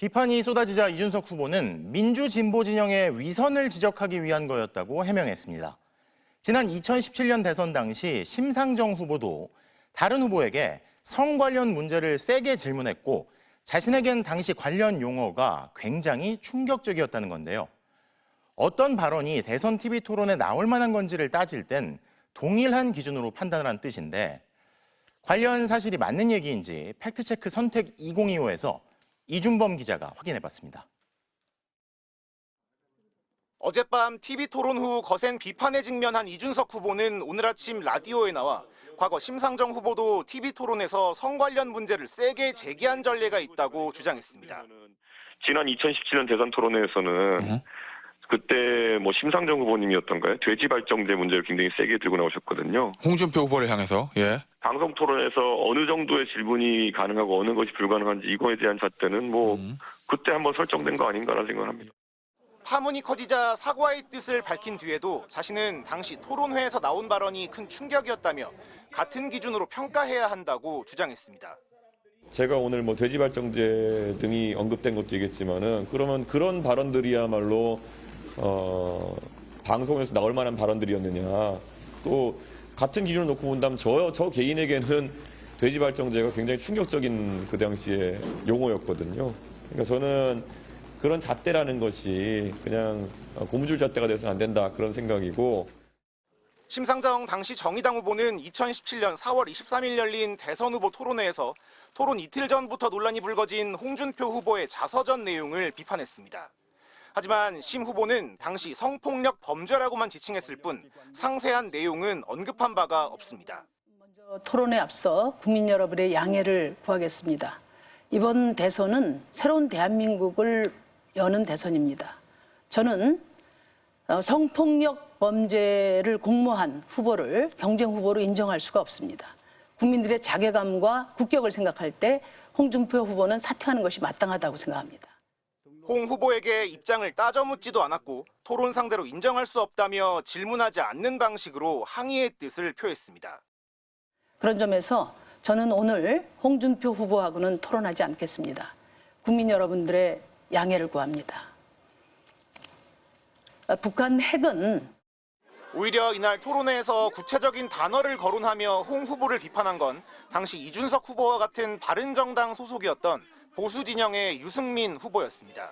비판이 쏟아지자 이준석 후보는 민주진보 진영의 위선을 지적하기 위한 거였다고 해명했습니다. 지난 2017년 대선 당시 심상정 후보도 다른 후보에게 성 관련 문제를 세게 질문했고 자신에겐 당시 관련 용어가 굉장히 충격적이었다는 건데요. 어떤 발언이 대선 TV 토론에 나올 만한 건지를 따질 땐 동일한 기준으로 판단을 한 뜻인데 관련 사실이 맞는 얘기인지 팩트체크 선택 2025에서 이준범 기자가 확인해봤습니다. 어젯밤 TV 토론 후 거센 비판에 직면한 이준석 후보는 오늘 아침 라디오에 나와 과거 심상정 후보도 TV 토론에서 성 관련 문제를 세게 제기한 전례가 있다고 주장했습니다. 지난 2017년 대선 토론회에서는 그때 심상정 후보님이었던가요? 돼지 발정제 문제를 굉장히 세게 들고 나오셨거든요. 홍준표 후보를 향해서 방송 토론에서 어느 정도의 질문이 가능하고 어느 것이 불가능한지 이거에 대한 잣대는 그때 한번 설정된 거 아닌가라는 생각을 합니다. 파문이 커지자 사과의 뜻을 밝힌 뒤에도 자신은 당시 토론회에서 나온 발언이 큰 충격이었다며 같은 기준으로 평가해야 한다고 주장했습니다. 제가 오늘 돼지 발정제 등이 언급된 것도 있겠지만은 그러면 그런 발언들이야말로 방송에서 나올 만한 발언들이었느냐. 또 같은 기준을 놓고 본다면 저 개인에게는 돼지 발정제가 굉장히 충격적인 그 당시에 용어였거든요. 그러니까 저는 그런 잣대라는 것이 그냥 고무줄 잣대가 돼서는 안 된다 그런 생각이고. 심상정 당시 정의당 후보는 2017년 4월 23일 열린 대선 후보 토론회에서 토론 이틀 전부터 논란이 불거진 홍준표 후보의 자서전 내용을 비판했습니다. 하지만 심 후보는 당시 성폭력 범죄라고만 지칭했을 뿐 상세한 내용은 언급한 바가 없습니다. 먼저 토론에 앞서 국민 여러분의 양해를 구하겠습니다. 이번 대선은 새로운 대한민국을 여는 대선입니다. 저는 성폭력 범죄를 공모한 후보를 경쟁 후보로 인정할 수가 없습니다. 국민들의 자괴감과 국격을 생각할 때 홍준표 후보는 사퇴하는 것이 마땅하다고 생각합니다. 홍 후보에게 입장을 따져 묻지도 않았고 토론 상대로 인정할 수 없다며 질문하지 않는 방식으로 항의의 뜻을 표했습니다. 그런 점에서 저는 오늘 홍준표 후보하고는 토론하지 않겠습니다. 국민 여러분들의 양해를 구합니다. 북한 핵은 오히려 이날 토론회에서 구체적인 단어를 거론하며 홍 후보를 비판한 건 당시 이준석 후보와 같은 바른정당 소속이었던 보수 진영의 유승민 후보였습니다.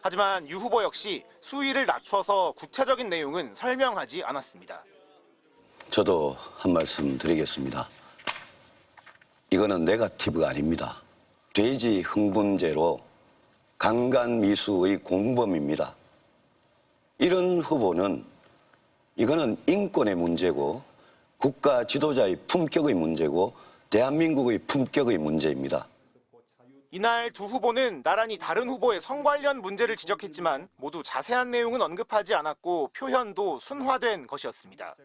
하지만 유 후보 역시 수위를 낮춰서 구체적인 내용은 설명하지 않았습니다. 저도 한 말씀 드리겠습니다. 이거는 네거티브가 아닙니다. 돼지 흥분제로 강간미수의 공범입니다. 이런 후보는 이거는 인권의 문제고 국가 지도자의 품격의 문제고 대한민국의 품격의 문제입니다. 이날 두 후보는 나란히 다른 후보의 성 관련 문제를 지적했지만 모두 자세한 내용은 언급하지 않았고 표현도 순화된 것이었습니다.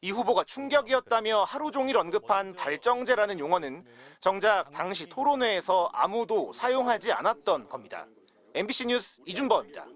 이 후보가 충격이었다며 하루 종일 언급한 발정제라는 용어는 정작 당시 토론회에서 아무도 사용하지 않았던 겁니다. MBC 뉴스 이준범입니다.